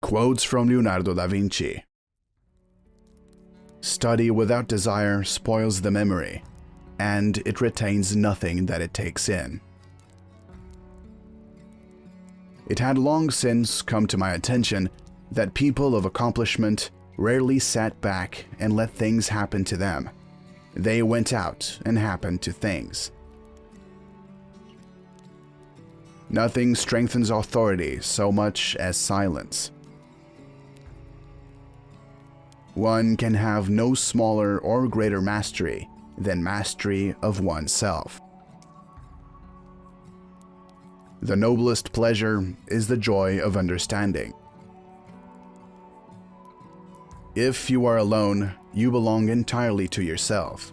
Quotes from Leonardo da Vinci. Study without desire spoils the memory, and it retains nothing that it takes in. It had long since come to my attention that people of accomplishment rarely sat back and let things happen to them. They went out and happened to things. Nothing strengthens authority so much as silence. One can have no smaller or greater mastery than mastery of oneself. The noblest pleasure is the joy of understanding. If you are alone, you belong entirely to yourself.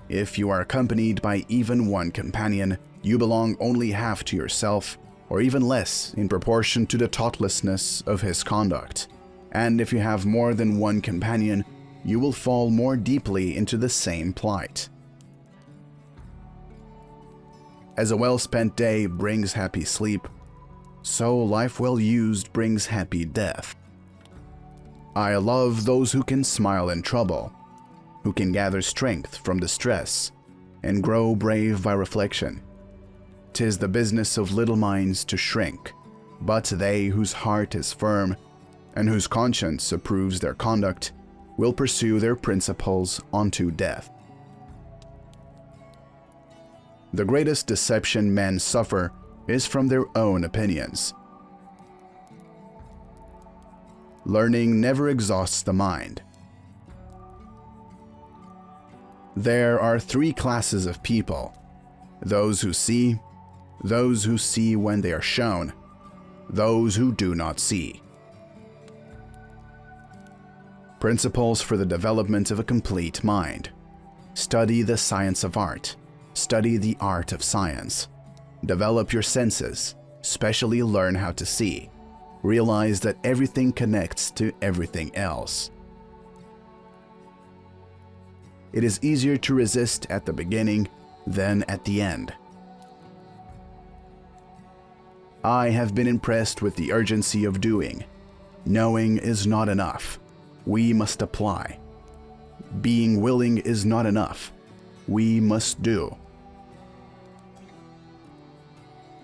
If you are accompanied by even one companion, you belong only half to yourself, or even less in proportion to the thoughtlessness of his conduct. And if you have more than one companion, you will fall more deeply into the same plight. As a well-spent day brings happy sleep, so life well used brings happy death. I love those who can smile in trouble, who can gather strength from distress, and grow brave by reflection. 'Tis the business of little minds to shrink, but they whose heart is firm, and whose conscience approves their conduct, will pursue their principles unto death. The greatest deception men suffer is from their own opinions. Learning never exhausts the mind. There are three classes of people: those who see when they are shown, those who do not see. Principles for the development of a complete mind. Study the science of art. Study the art of science. Develop your senses, specially learn how to see. Realize that everything connects to everything else. It is easier to resist at the beginning than at the end. I have been impressed with the urgency of doing. Knowing is not enough. We must apply. Being willing is not enough. We must do.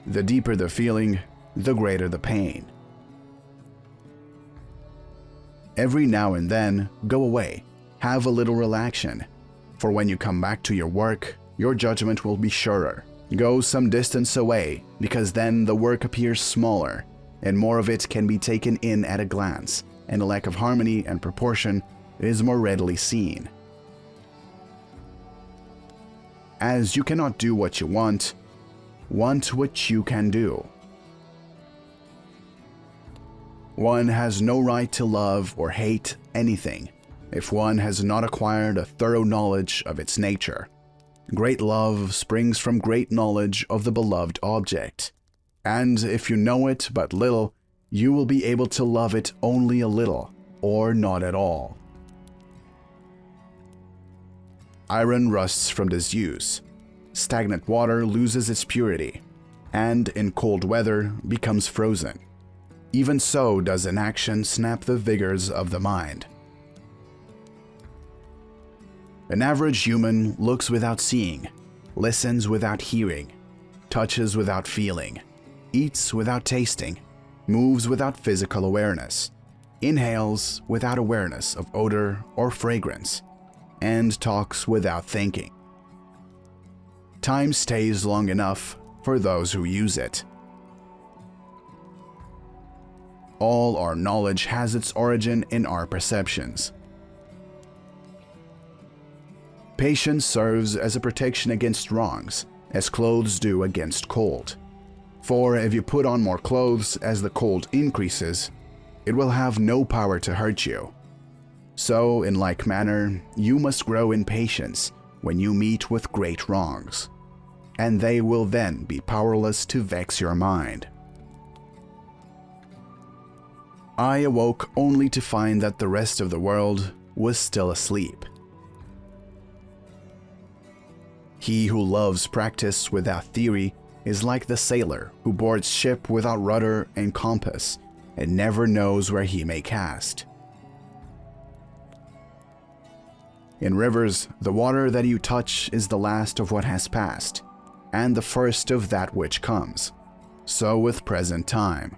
The deeper the feeling, the greater the pain. Every now and then, go away, have a little relaxation, for when you come back to your work, your judgment will be surer. Go some distance away, because then the work appears smaller, and more of it can be taken in at a glance, and a lack of harmony and proportion is more readily seen. As you cannot do what you want what you can do. One has no right to love or hate anything if one has not acquired a thorough knowledge of its nature. Great love springs from great knowledge of the beloved object, and if you know it but little, you will be able to love it only a little, or not at all. Iron rusts from disuse. Stagnant water loses its purity, and in cold weather becomes frozen. Even so does inaction snap the vigors of the mind. An average human looks without seeing, listens without hearing, touches without feeling, eats without tasting, moves without physical awareness, inhales without awareness of odor or fragrance, and talks without thinking. Time stays long enough for those who use it. All our knowledge has its origin in our perceptions. Patience serves as a protection against wrongs, as clothes do against cold. For if you put on more clothes as the cold increases, it will have no power to hurt you. So, in like manner, you must grow in patience when you meet with great wrongs, and they will then be powerless to vex your mind. I awoke only to find that the rest of the world was still asleep. He who loves practice without theory is like the sailor who boards ship without rudder and compass, and never knows where he may cast. In rivers, the water that you touch is the last of what has passed, and the first of that which comes. So with present time.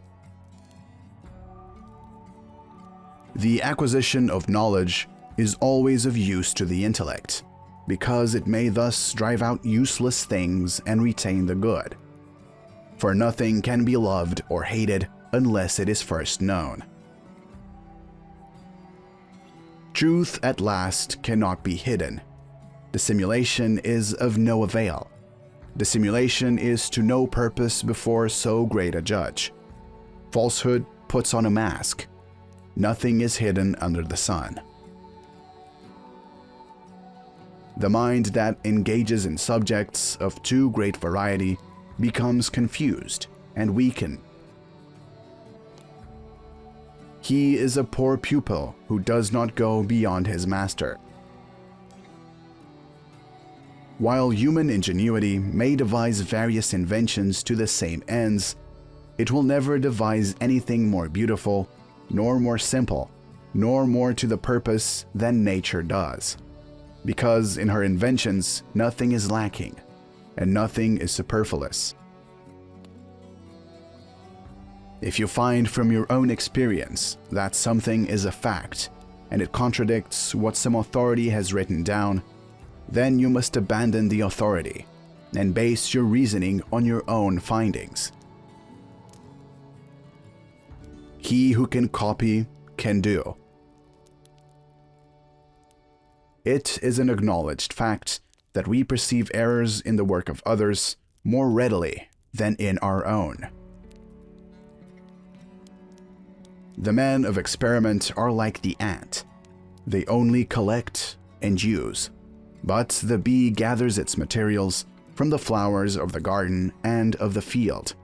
The acquisition of knowledge is always of use to the intellect, because it may thus drive out useless things and retain the good. For nothing can be loved or hated unless it is first known. Truth at last cannot be hidden. Dissimulation is of no avail. Dissimulation is to no purpose before so great a judge. Falsehood puts on a mask. Nothing is hidden under the sun. The mind that engages in subjects of too great variety becomes confused and weakened. He is a poor pupil who does not go beyond his master. While human ingenuity may devise various inventions to the same ends, it will never devise anything more beautiful, nor more simple, nor more to the purpose than nature does, because in her inventions nothing is lacking, and nothing is superfluous. If you find from your own experience that something is a fact, and it contradicts what some authority has written down, then you must abandon the authority and base your reasoning on your own findings. He who can copy can do. It is an acknowledged fact that we perceive errors in the work of others more readily than in our own. The men of experiment are like the ant. They only collect and use, but the bee gathers its materials from the flowers of the garden and of the field,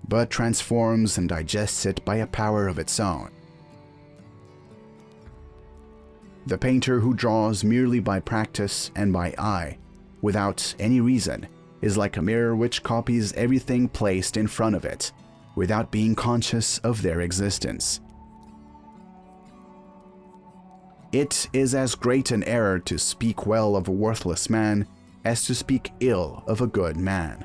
but transforms and digests it by a power of its own. The painter who draws merely by practice and by eye, without any reason, is like a mirror which copies everything placed in front of it, without being conscious of their existence. It is as great an error to speak well of a worthless man as to speak ill of a good man.